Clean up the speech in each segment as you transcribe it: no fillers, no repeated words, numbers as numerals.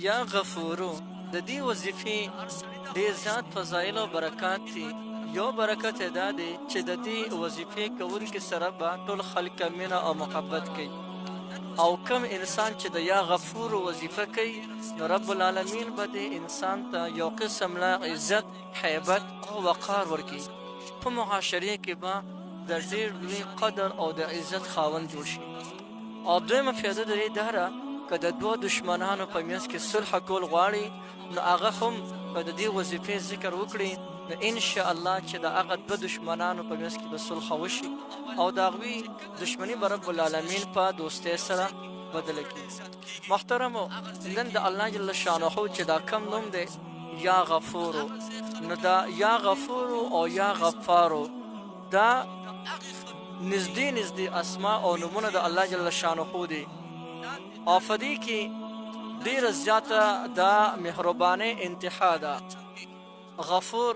یا غفورو د دې وظیفې ډېر زیات فضایل او برکات دي. یو برکت یې دا دی چې د دې وظیفې کوونکي سره به ټول خلک مینه او محبت کوي، او کم انسان چې د یا غفورو وظیفه کوي نو رب العالمین به دې انسان ته یو قسم لا عزت، حیبت او وقار ورکړي. په معاشرې کې به د ډېر لوی قدر او د عزت خاوند جوړ شي. او دویمه فایده د دې دا ده که د دوه دشمنانو په منځ کې صلح کول غواړي نو هغه هم که د دې وظیفې ذکر وکړي نو انشاءالله چې د هغه دوه دشمنانو په منځ کې به صلح وشي او د هغوی دشمني به رب العالمین په دوستۍ سره بدله کړي. محترمو، نن د الله جل شانه چې دا کم نوم دی یا غفورو، نو دا یا غفورو او یا غفارو دا نږدې اسماء او نومونه د الله جل شانه دي، او په دې کې ډېره زیاته د مهربانۍ انتها ده. غفور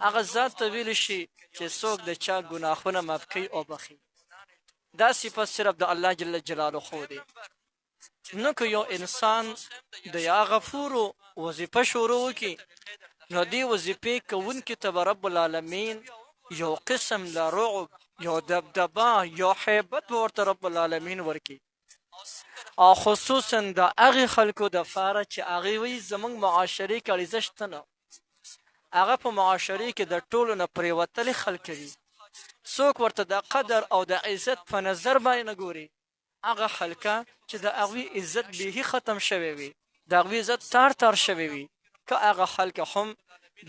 هغه ذات ته ویلی شي چې څوک د چا ګناهونه معاف کوي او بخي. دا صفت صرف د الله جل جلاله دی. نو که یو انسان د یا غفورو وظیفه شروع وکړي نو دې وظیفې کوونکي ته به رب العالمین یو قسم د رعب، یو دبدبه، یو حیبت به ورته رب العالمین ورکړي. او خصوصا د هغې خلکو دپاره چې هغې وایي زموږ معاشرې کې اړیزه شته نه، هغه په معاشرې کې د ټولو نه پرېوتلي خلک وي، څوک ورته د قدر او د عزت په نظر باندې نه ګوري. هغه خلکه چې د هغوی عزت بیخي ختم شوی وي، د هغوی عزت تار تار شوی وي، که هغه خلک هم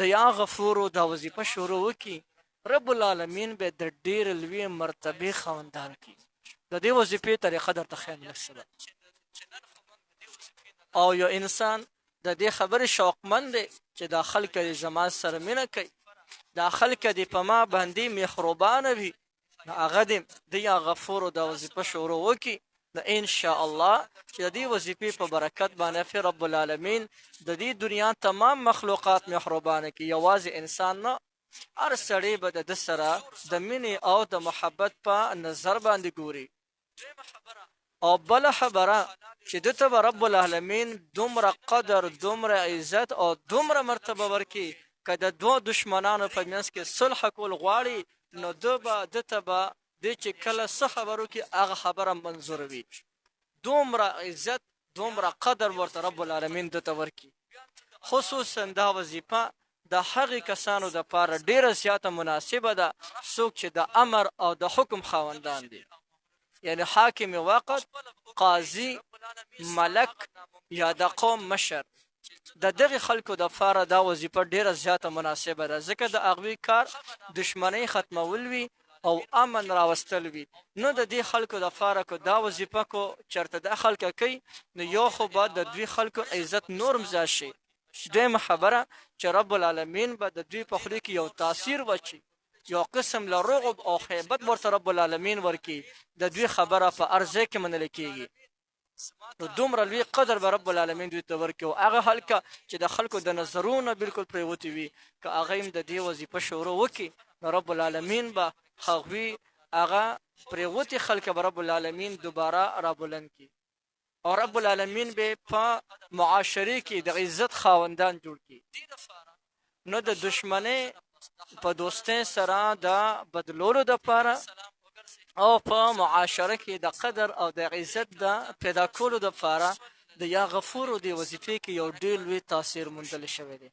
د یا غفورو دا وظیفه شروع وکړي رب العالمین به د ډېرې لویې مرتبې خاوندان کړي. د دې وظیفې طریقه درته ښیم لږ. او یو انسان د دې خبرې شوقمند دی چې دا خلک دې زما سره مینه کوي، دا خلک دې په ما باندې مهربانه وي، نو هغه دې د یا غفورو دا وظیفه شروع وکړي. نو انشاءالله چې د دې وظیفې په برکت باندې رب العالمین د دې دنیا تمام مخلوقات مهربانه کړي، یوازې انسان نه، هر سړی به د ده سره د مینې او د محبت په نظر باندې ګوري. او بله خبره چې ده ته به رب العالمین دومره قدر، دومره عزت او دومره مرتبه ورکړي که د دوه دشمنانو په منځ کې صلح کول غواړي نو ده ته به دی چې کله څه خبر وکړي هغه خبره منظوره وي. دومره عزت، دومره قدر ورته رب العالمین ده ته ورکړي. خصوصا دا وظیفه د هغې کسانو دپاره ډېره زیاته مناسبه ده څوک چې د امر او د حکم خاوندان دي، یعنی حاکم وقت، قاضي، ملک یا د قوم مشر. د دغې خلکو دپاره دا وظیفه ډېره زیاته مناسبه ده، ځکه د هغوی کار دشمنۍ ختمول وي او امن راوستل وي. نو د دې خلکو دپاره که دا وظیفه کو چېرته دا خلکه کوي نو یو خو به د دوی خلکو عزت نورم زیات شي، دویمه خبره چې رب العالمین به د دوی په خولې کې یو تاثیر واچي، یو قسم له رعب او خیبت ورته رب العالمین ورکړي، د دوی خبره په هر ځای کې منل کېږي. نو دومره لوی قدر به رب العالمین دوی ته ورکړي. او هغه هلکه چې د خلکو د نظرونه بالکل پرېوتې وي که هغه هم د دې وظیفه شروع وکړي نو رب العالمین به هغوی هغه پرېوتې خلکه به رب العالمین دوباره رابلند کړي، او رب العالمین به په معاشرې کې د عزت خاوندان جوړ کړي. نو د دشمنۍ په دوستۍ سره د بدلولو دپاره او په معاشره کې د قدر او د عزت د پیدا کولو دپاره د یا غفورو د وظیفې کې یو ډېر لوی تاثیر موندل شوی دی.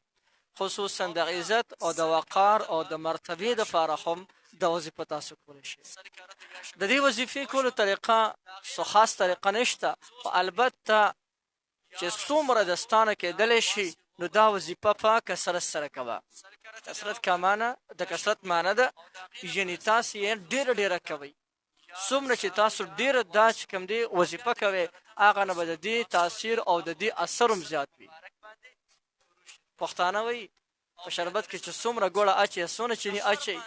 خصوصا د عزت او د وقار او د مرتبې دپاره هم د وظیفه تاسو کولی شئ. د دې وظیفې کولو طریقه څه خاص طریقه نشته، خو البته چې څومره دستانه کېدلی شي نو دا وظیفه په کثرت سره کوه. کثرت د کثرت معنی ده یعنې تاسو یې ډېره ډېره کوئ. څومره چې تاسو ډېره دا چې کوم دی وظیفه کوئ هغه نه به د دې تاثیر او د دې اثر هم زیات وي. پښتانه وایي په شربت کې چې څومره ګوړه اچوي، څومره چیني اچوي،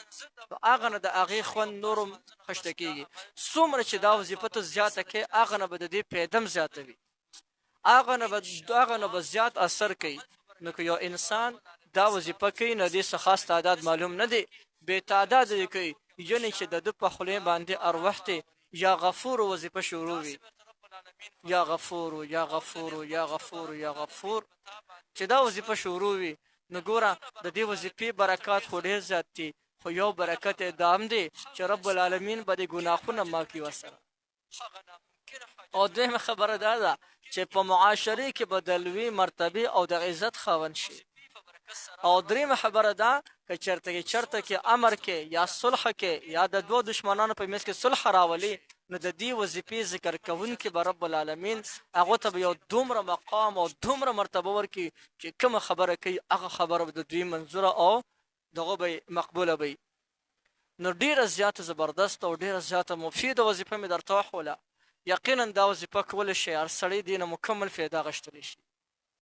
نو هغه نه د هغې خوند نور هم خشته کېږي. څومره چې دا وظیفه ته زیاته کوې هغه نه به د دې پیدم زیاته وي، هغه نه به زیات اثر کوي. نو که یو انسان دا وظیفه کوي نو دې څه خاص تعداد معلوم نه دی، بې تعداده یې کوي، یعنې چې د ده په خولې باندې هر وخت یا غفور وظیفه شروع وي یا غفور یا غفور یا غفور یا غفور. چې دا وظیفه شروع وي نو ګوره د دې وظیفې برکات خو ډېر زیات دي، خو یو برکت یې دام دی چې رب العالمین به د ګناهونه معاف کړي ورسره. او دویمه خبره دا ده چې په معاشرې کې به د لوی مرتبې او د عزت خاوند شي. او دریمه خبره ده که چرته کې امر کې یا صلح کې یا د دوه دشمنانو په منځ کې صلح راولي نو د دې وظیفې ذکر کوونکي به رب العالمین هغو ته به یو دومره مقام او دومره مرتبه ورکړي چې کومه خبره کوي هغه خبره به د دوی منظوره او دغه به مقبوله وي. نو ډېره زیاته زبردست او ډېره زیاته مفیده وظیفه مې درته وښوله. یقینا دا وظیفه کولی شي هر سړی دې نه مکمل فایده اخیستلی شي.